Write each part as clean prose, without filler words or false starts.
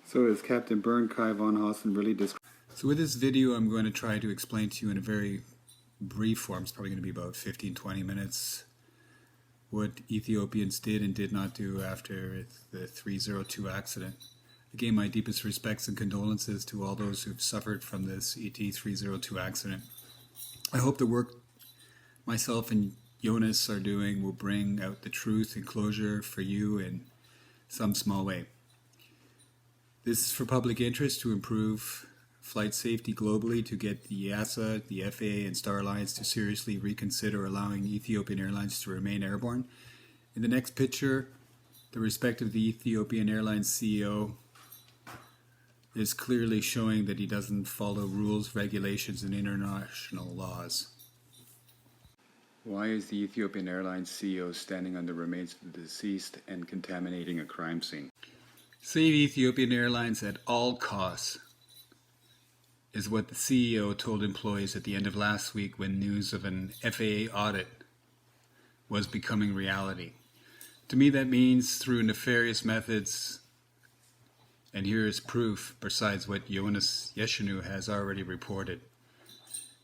So is Captain Bern Kai von Hausen really So with this video, I'm going to try to explain to you in a very brief form, it's probably going to be about 15-20 minutes, what Ethiopians did and did not do after the 302 accident. Again, my deepest respects and condolences to all those who've suffered from this ET302 accident. I hope the work myself and Yonas are doing will bring out the truth and closure for you in some small way. This is for public interest to improve flight safety globally, to get the EASA, the FAA, and Star Alliance to seriously reconsider allowing Ethiopian Airlines to remain airborne. In the next picture, the respect of the Ethiopian Airlines CEO is clearly showing that he doesn't follow rules, regulations, and international laws. Why is the Ethiopian Airlines CEO standing on the remains of the deceased and contaminating a crime scene? Save Ethiopian Airlines at all costs is what the CEO told employees at the end of last week when news of an FAA audit was becoming reality. To me, that means through nefarious methods, and here is proof besides what Jonas Yeshanu has already reported.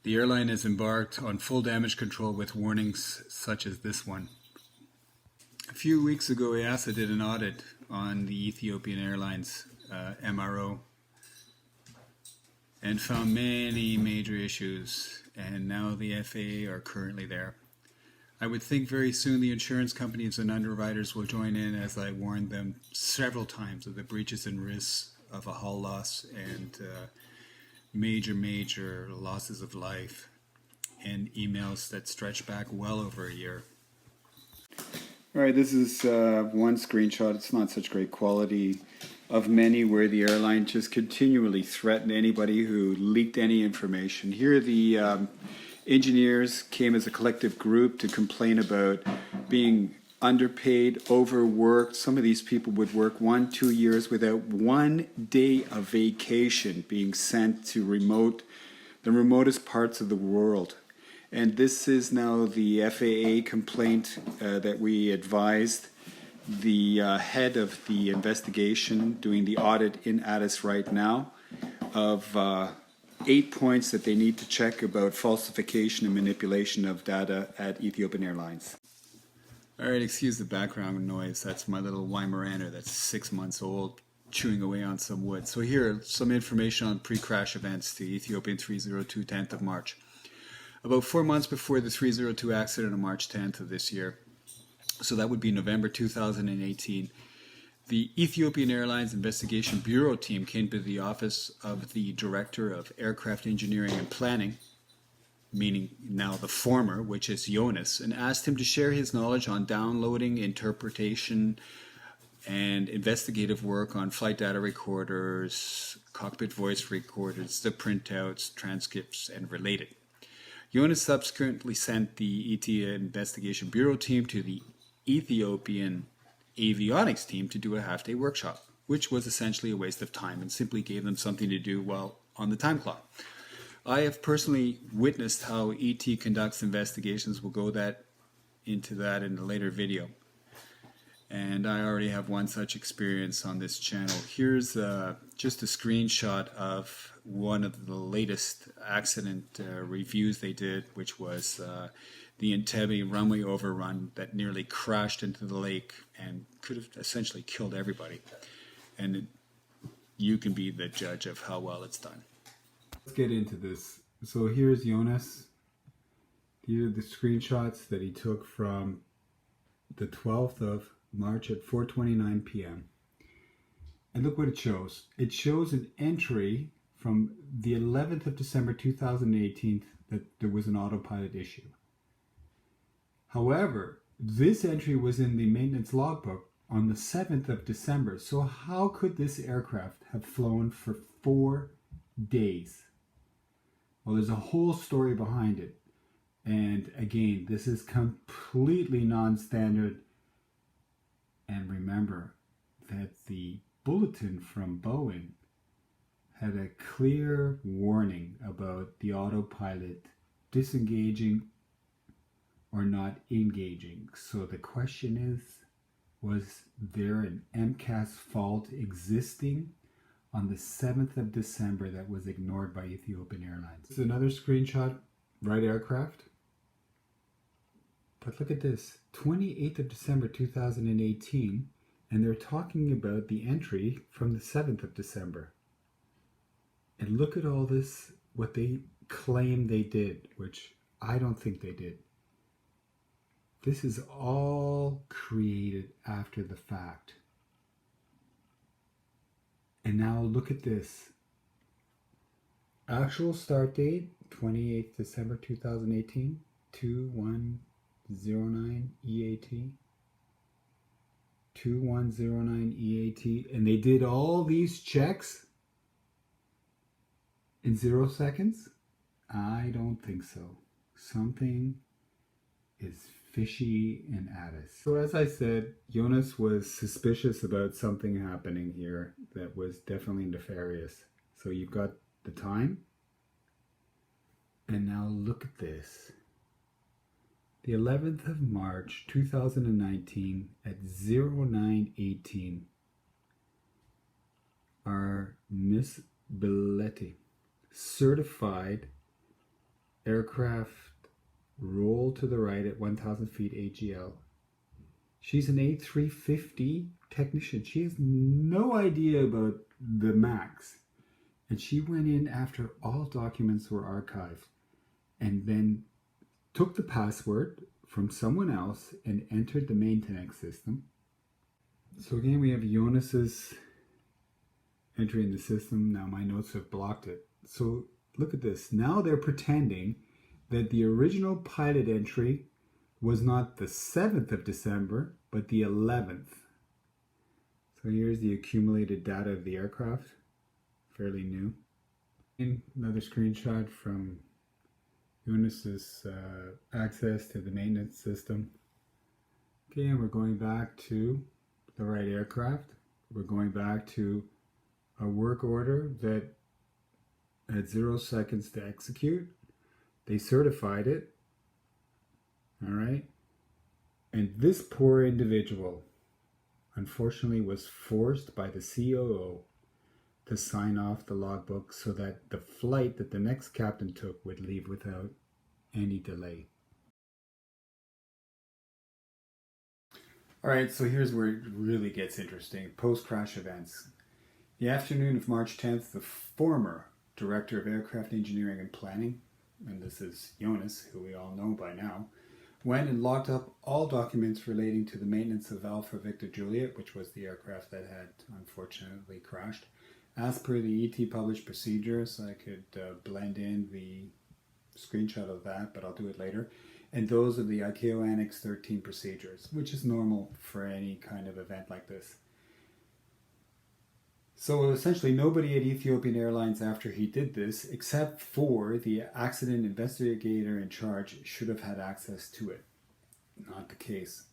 The airline has embarked on full damage control with warnings such as this one. A few weeks ago, EASA did an audit on the Ethiopian Airlines MRO and found many major issues, and now the FAA are currently there. I would think very soon the insurance companies and underwriters will join in, as I warned them several times of the breaches and risks of a hull loss and major losses of life, and emails that stretch back well over a year. All right, this is one screenshot. It's not such great quality of many where the airline just continually threatened anybody who leaked any information. Here the engineers came as a collective group to complain about being underpaid, overworked. Some of these people would work 1-2 years without 1 day of vacation, being sent to the remotest parts of the world. And this is now the FAA complaint that we advised the head of the investigation doing the audit in Addis right now of 8 points that they need to check about falsification and manipulation of data at Ethiopian Airlines. All right, excuse the background noise. That's my little Weimaraner that's 6 months old, chewing away on some wood. So here, some information on pre-crash events to Ethiopian 302, 10th of March. About 4 months before the 302 accident on March 10th of this year, so that would be November 2018, the Ethiopian Airlines Investigation Bureau team came to the office of the Director of Aircraft Engineering and Planning, meaning now the former, which is Yonas, and asked him to share his knowledge on downloading, interpretation, and investigative work on flight data recorders, cockpit voice recorders, the printouts, transcripts, and related. Yonas subsequently sent the ET Investigation Bureau team to the Ethiopian avionics team to do a half-day workshop, which was essentially a waste of time and simply gave them something to do while on the time clock. I have personally witnessed how ET conducts investigations. We'll go into that in a later video. And I already have one such experience on this channel. Here's just a screenshot of one of the latest accident reviews they did, which was the Entebbe runway overrun that nearly crashed into the lake and could have essentially killed everybody. And you can be the judge of how well it's done. Let's get into this. So here's Yonas. These are the screenshots that he took from the 12th of March at 4:29 p.m. And look what it shows. It shows an entry from the 11th of December 2018 that there was an autopilot issue. However, this entry was in the maintenance logbook on the 7th of December. So how could this aircraft have flown for 4 days? Well, there's a whole story behind it. And again, this is completely non-standard. And remember that the bulletin from Boeing had a clear warning about the autopilot disengaging or not engaging. So the question is, was there an MCAS fault existing on the 7th of December that was ignored by Ethiopian Airlines. This is another screenshot, right aircraft. But look at this, 28th of December 2018, and they're talking about the entry from the 7th of December. And look at all this, what they claim they did, which I don't think they did. This is all created after the fact. And now look at this. Actual start date, 28th December 2018, 2109 EAT. 2109 EAT. And they did all these checks in 0 seconds? I don't think so. Something is fishy and Addis. So as I said, Yonas was suspicious about something happening here that was definitely nefarious. So you've got the time. And now look at this. The 11th of March 2019 at 0918, our Miss Belletti, certified aircraft roll to the right at 1,000 feet AGL. She's an A350 technician. She has no idea about the MAX. And she went in after all documents were archived and then took the password from someone else and entered the maintenance system. So again, we have Jonas's entry in the system. Now my notes have blocked it. So look at this. Now they're pretending that the original pilot entry was not the 7th of December, but the 11th. So here's the accumulated data of the aircraft, fairly new. And another screenshot from Jonas's access to the maintenance system. Okay, and we're going back to the right aircraft. We're going back to a work order that had 0 seconds to execute. They certified it. All right. And this poor individual, unfortunately, was forced by the COO to sign off the logbook so that the flight that the next captain took would leave without any delay. All right, so here's where it really gets interesting. Post-crash events. The afternoon of March 10th, the former Director of Aircraft Engineering and Planning, and this is Yonas, who we all know by now, went and locked up all documents relating to the maintenance of Alpha Victor Juliet, which was the aircraft that had unfortunately crashed. As per the ET published procedures, I could blend in the screenshot of that, but I'll do it later. And those are the ICAO Annex 13 procedures, which is normal for any kind of event like this. So essentially nobody at Ethiopian Airlines after he did this, except for the accident investigator in charge, should have had access to it. Not the case.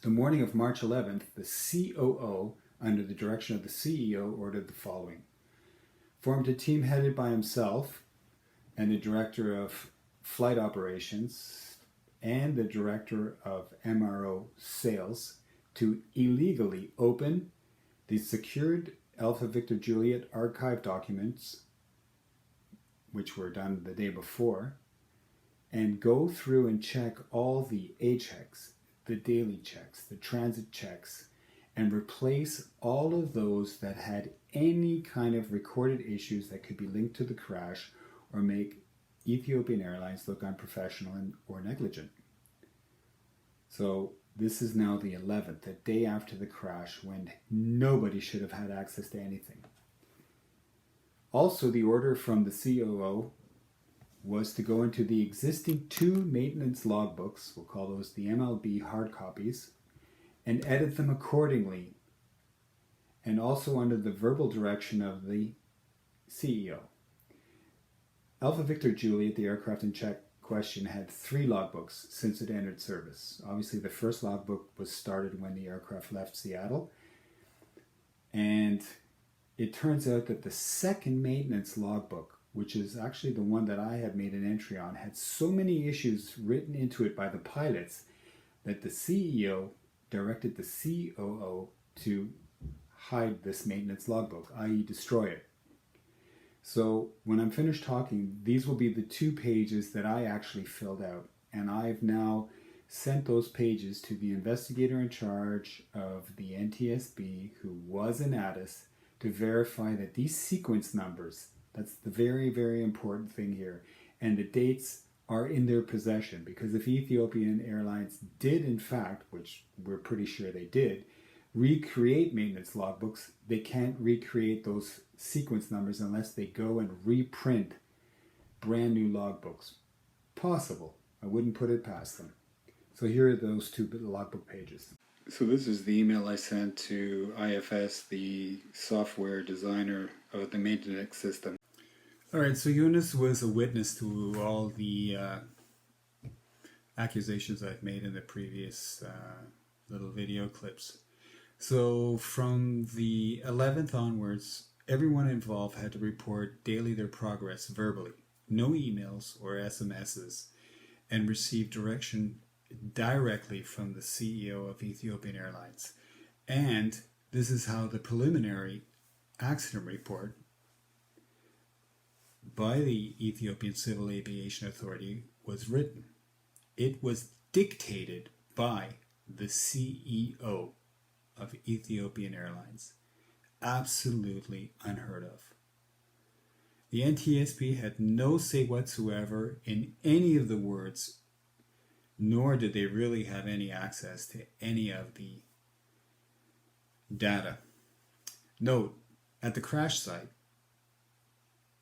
The morning of March 11th, the COO, under the direction of the CEO, ordered the following. Formed a team headed by himself and the director of flight operations and the director of MRO sales to illegally open the secured Alpha Victor Juliet archive documents, which were done the day before, and go through and check all the A checks, the daily checks, the transit checks, and replace all of those that had any kind of recorded issues that could be linked to the crash or make Ethiopian Airlines look unprofessional or negligent. So this is now the 11th, the day after the crash, when nobody should have had access to anything. Also, the order from the COO was to go into the existing 2 maintenance logbooks, we'll call those the MLB hard copies, and edit them accordingly, and also under the verbal direction of the CEO. Alpha Victor Juliet, the aircraft in check question, had 3 logbooks since it entered service. Obviously, the first logbook was started when the aircraft left Seattle, and it turns out that the second maintenance logbook, which is actually the one that I have made an entry on, had so many issues written into it by the pilots that the CEO directed the COO to hide this maintenance logbook, i.e. destroy it. So when I'm finished talking, these will be the 2 pages that I actually filled out. And I've now sent those pages to the investigator in charge of the NTSB, who was in Addis, to verify that these sequence numbers, that's the very, very important thing here, and the dates are in their possession. Because if Ethiopian Airlines did, in fact, which we're pretty sure they did, recreate maintenance logbooks, they can't recreate those sequence numbers unless they go and reprint brand new logbooks. Possible. I wouldn't put it past them. So here are those 2 logbook pages. So this is the email I sent to IFS, the software designer of the maintenance system. All right, so Yonas was a witness to all the accusations I've made in the previous little video clips. So from the 11th onwards, everyone involved had to report daily their progress verbally, no emails or SMSs, and receive direction directly from the CEO of Ethiopian Airlines. And this is how the preliminary accident report by the Ethiopian Civil Aviation Authority was written. It was dictated by the CEO of Ethiopian Airlines. Absolutely unheard of. The NTSB had no say whatsoever in any of the words, nor did they really have any access to any of the data. Note, at the crash site,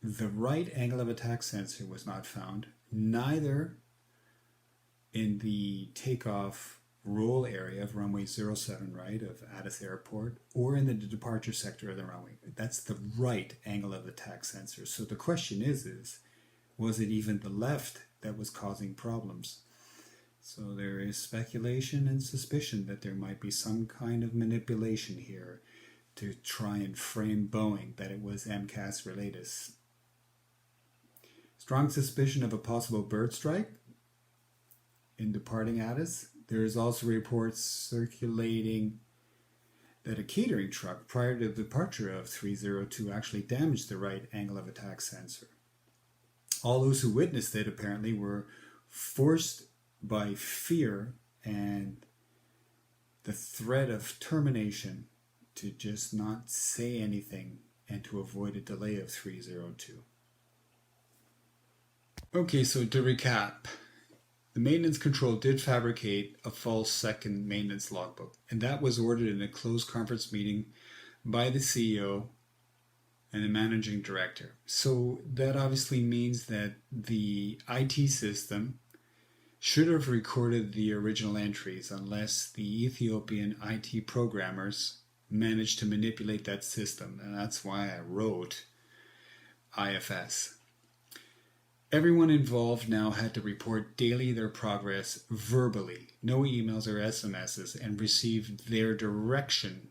the right angle of attack sensor was not found, neither in the takeoff roll area of runway 07 right of Addis Airport or in the departure sector of the runway. That's the right angle of attack sensor. So the question is was it even the left that was causing problems? So there is speculation and suspicion that there might be some kind of manipulation here to try and frame Boeing that it was MCAS related. Strong suspicion of a possible bird strike in departing Addis. There is also reports circulating that a catering truck prior to the departure of 302 actually damaged the right angle of attack sensor. All those who witnessed it apparently were forced by fear and the threat of termination to just not say anything and to avoid a delay of 302. Okay, so to recap, the maintenance control did fabricate a false second maintenance logbook, and that was ordered in a closed conference meeting by the CEO and the managing director. So that obviously means that the IT system should have recorded the original entries unless the Ethiopian IT programmers managed to manipulate that system, and that's why I wrote IFS. Everyone involved now had to report daily their progress verbally, no emails or SMSs, and received their direction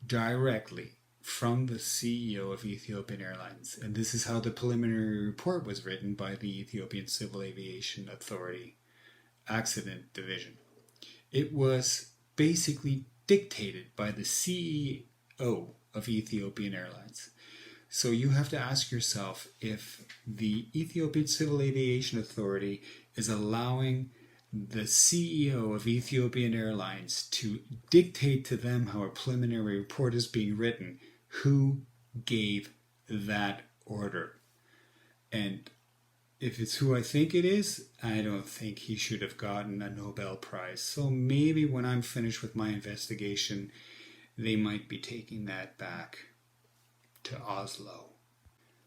directly from the CEO of Ethiopian Airlines. And this is how the preliminary report was written by the Ethiopian Civil Aviation Authority Accident Division. It was basically dictated by the CEO of Ethiopian Airlines. So you have to ask yourself if the Ethiopian Civil Aviation Authority is allowing the CEO of Ethiopian Airlines to dictate to them how a preliminary report is being written, who gave that order? And if it's who I think it is, I don't think he should have gotten a Nobel Prize. So maybe when I'm finished with my investigation, they might be taking that back to Oslo.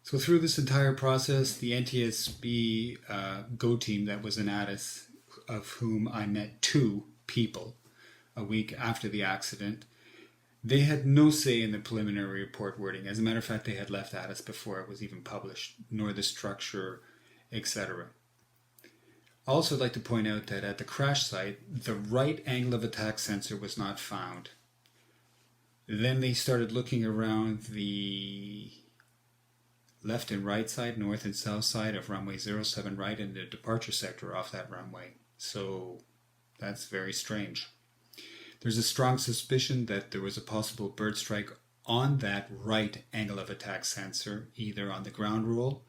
So through this entire process, the NTSB GO team that was in Addis, of whom I met 2 people a week after the accident, they had no say in the preliminary report wording. As a matter of fact, they had left Addis before it was even published, nor the structure, etc. Also, I'd like to point out that at the crash site, the right angle of attack sensor was not found. Then they started looking around the left and right side, north and south side of runway 07 right in the departure sector off that runway. So that's very strange. There's a strong suspicion that there was a possible bird strike on that right angle of attack sensor, either on the ground roll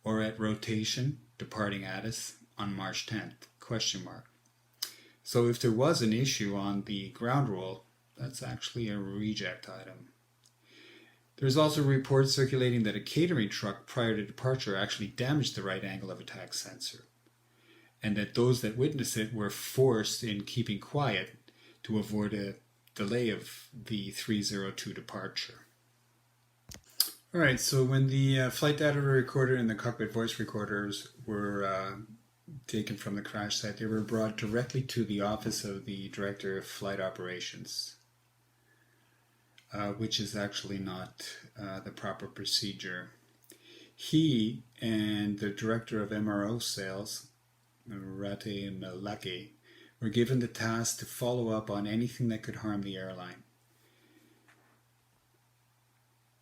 or at rotation, departing Addis on March 10th, question mark. So if there was an issue on the ground roll, that's actually a reject item. There's also reports circulating that a catering truck prior to departure actually damaged the right angle of attack sensor, and that those that witnessed it were forced in keeping quiet to avoid a delay of the 302 departure. All right, so when the flight data recorder and the cockpit voice recorders were taken from the crash site, they were brought directly to the office of the Director of Flight Operations, which is actually not the proper procedure. He and the Director of MRO Sales, Rate Malake, were given the task to follow up on anything that could harm the airline.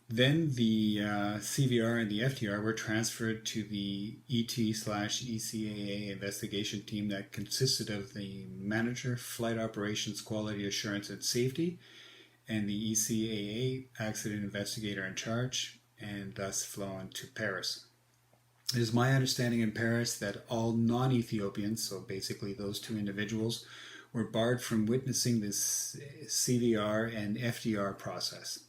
Then the CVR and the FDR were transferred to the ET/ECAA investigation team that consisted of the Manager, Flight Operations, Quality Assurance and Safety, and the ECAA accident investigator in charge, and thus flown to Paris. It is my understanding in Paris that all non-Ethiopians, so basically those two individuals, were barred from witnessing this CVR and FDR process.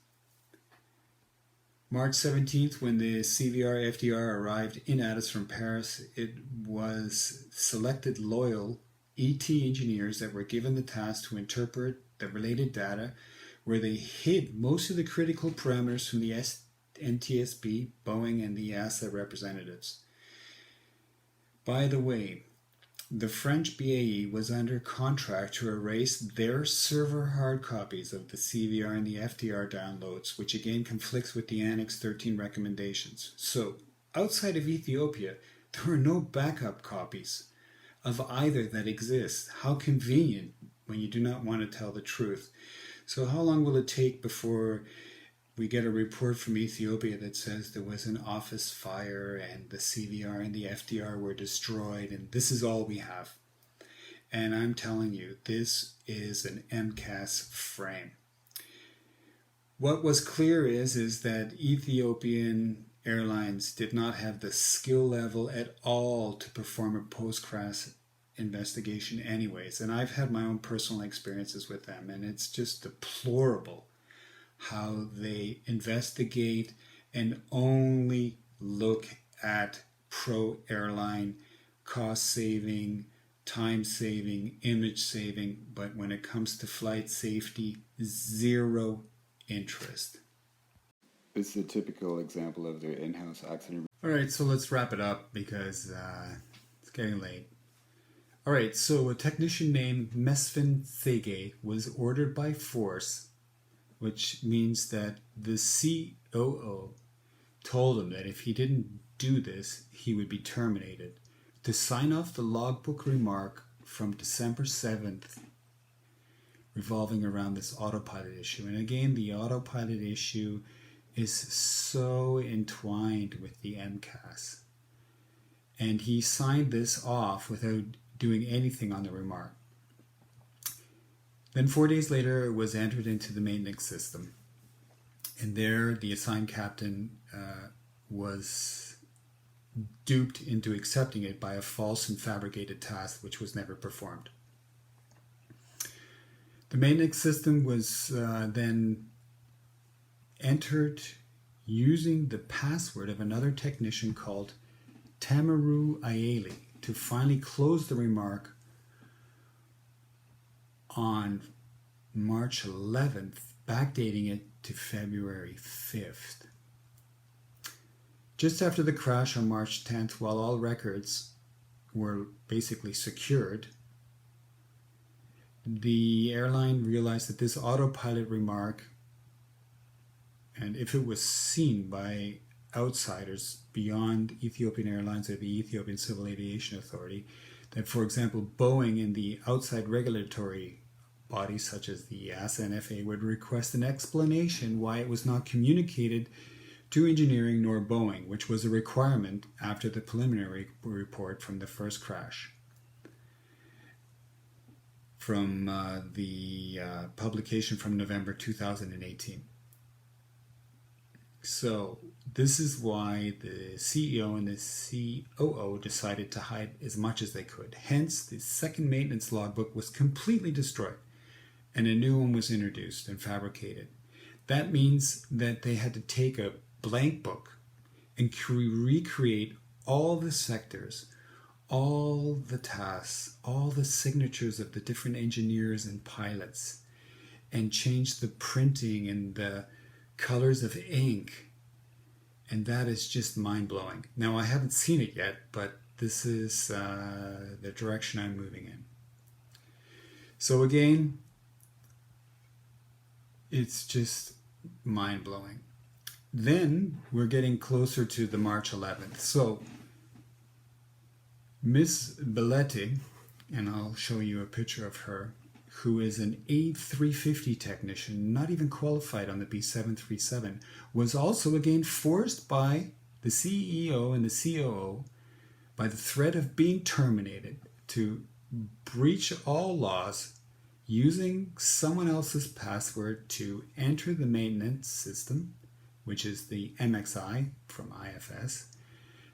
March 17th, when the CVR-FDR arrived in Addis from Paris, it was selected loyal ET engineers that were given the task to interpret the related data, where they hid most of the critical parameters from the NTSB, Boeing, and the EASA representatives. By the way, the French BAE was under contract to erase their server hard copies of the CVR and the FDR downloads, which again conflicts with the Annex 13 recommendations. So, outside of Ethiopia, there are no backup copies of either that exist. How convenient when you do not want to tell the truth. So how long will it take before we get a report from Ethiopia that says there was an office fire and the CVR and the FDR were destroyed and this is all we have? And I'm telling you, this is an MCAS frame. What was clear is that Ethiopian Airlines did not have the skill level at all to perform a post-crash investigation anyways. And I've had my own personal experiences with them, and it's just deplorable how they investigate and only look at pro-airline, cost-saving, time-saving, image-saving, but when it comes to flight safety, zero interest. It's a typical example of their in-house accident. All right, so let's wrap it up because it's getting late. All right, so a technician named Mesfin Thege was ordered by force, which means that the COO told him that if he didn't do this, he would be terminated, to sign off the logbook remark from December 7th revolving around this autopilot issue. And again, the autopilot issue is so entwined with the MCAS. And he signed this off without doing anything on the remark. Then 4 days later, it was entered into the maintenance system. And there, the assigned captain was duped into accepting it by a false and fabricated task, which was never performed. The maintenance system was then entered using the password of another technician called Tamaru Ayeli to finally close the remark on March 11th, backdating it to February 5th. Just after the crash on March 10th, while all records were basically secured, the airline realized that this autopilot remark, and if it was seen by outsiders beyond Ethiopian Airlines or the Ethiopian Civil Aviation Authority, that, for example, Boeing and the outside regulatory bodies such as the EASA and FAA would request an explanation why it was not communicated to engineering nor Boeing, which was a requirement after the preliminary report from the first crash. from the publication from November 2018. So this is why the CEO and the COO decided to hide as much as they could. Hence, the second maintenance logbook was completely destroyed and a new one was introduced and fabricated. That means that they had to take a blank book and recreate all the sectors, all the tasks, all the signatures of the different engineers and pilots, and change the printing and the colors of ink. And that is just mind-blowing. Now, I haven't seen it yet, but this is the direction I'm moving in. So again, it's just mind-blowing. Then we're getting closer to the March 11th. So Miss Belletti, and I'll show you a picture of her, who is an A350 technician, not even qualified on the B737, was also again forced by the CEO and the COO by the threat of being terminated to breach all laws using someone else's password to enter the maintenance system, which is the MXI from IFS,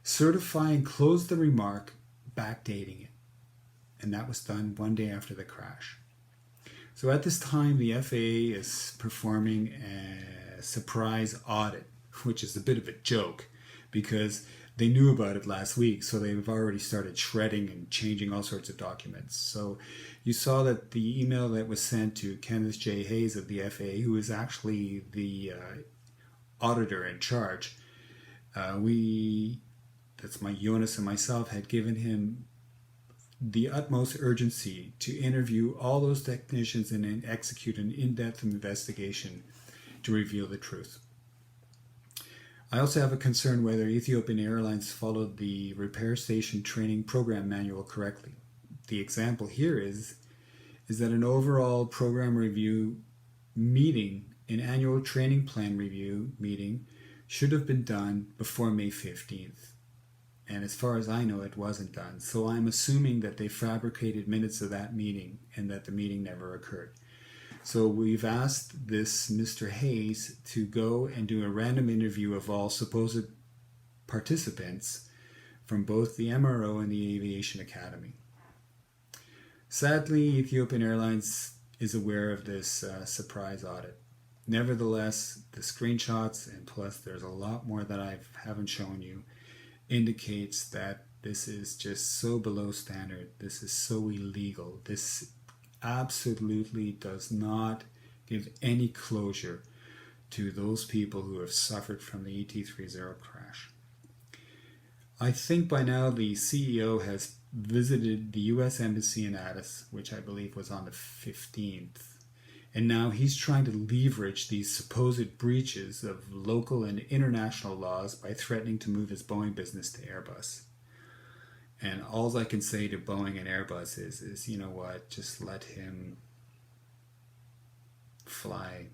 certify and close the remark, backdating it. And that was done one day after the crash. So at this time, the FAA is performing a surprise audit, which is a bit of a joke because they knew about it last week, so they've already started shredding and changing all sorts of documents. So you saw that the email that was sent to Kenneth J. Hayes of the FAA, who is actually the auditor in charge, that's my Yonas and myself, had given him the utmost urgency to interview all those technicians and execute an in-depth investigation to reveal the truth. I also have a concern whether Ethiopian Airlines followed the repair station training program manual correctly. The example here is that an overall program review meeting, an annual training plan review meeting, should have been done before May 15th. And as far as I know, it wasn't done. So I'm assuming that they fabricated minutes of that meeting and that the meeting never occurred. So we've asked this Mr. Hayes to go and do a random interview of all supposed participants from both the MRO and the Aviation Academy. Sadly, Ethiopian Airlines is aware of this surprise audit. Nevertheless, the screenshots, and plus there's a lot more that I haven't shown you, indicates that this is just so below standard. This is so illegal. This absolutely does not give any closure to those people who have suffered from the ET302 crash. I think by now the CEO has visited the U.S. Embassy in Addis, which I believe was on the 15th. And now he's trying to leverage these supposed breaches of local and international laws by threatening to move his Boeing business to Airbus. And all I can say to Boeing and Airbus is you know what, just let him fly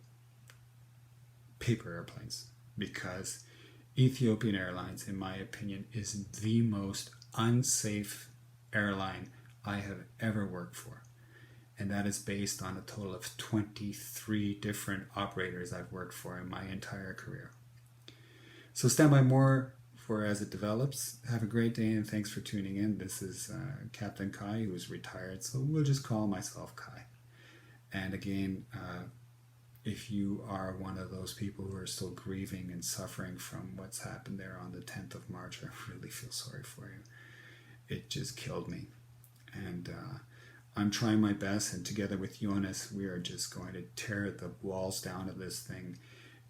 paper airplanes. Because Ethiopian Airlines, in my opinion, is the most unsafe airline I have ever worked for. And that is based on a total of 23 different operators I've worked for in my entire career. So stand by more for as it develops. Have a great day and thanks for tuning in. This is Captain Kai, who is retired, so we'll just call myself Kai. And again, if you are one of those people who are still grieving and suffering from what's happened there on the 10th of March, I really feel sorry for you. It just killed me. And I'm trying my best, and together with Yonas, we are just going to tear the walls down of this thing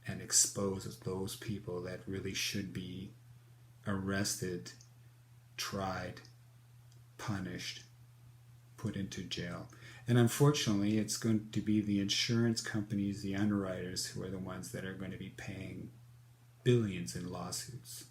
and expose those people that really should be arrested, tried, punished, put into jail. And unfortunately, it's going to be the insurance companies, the underwriters, who are the ones that are going to be paying billions in lawsuits.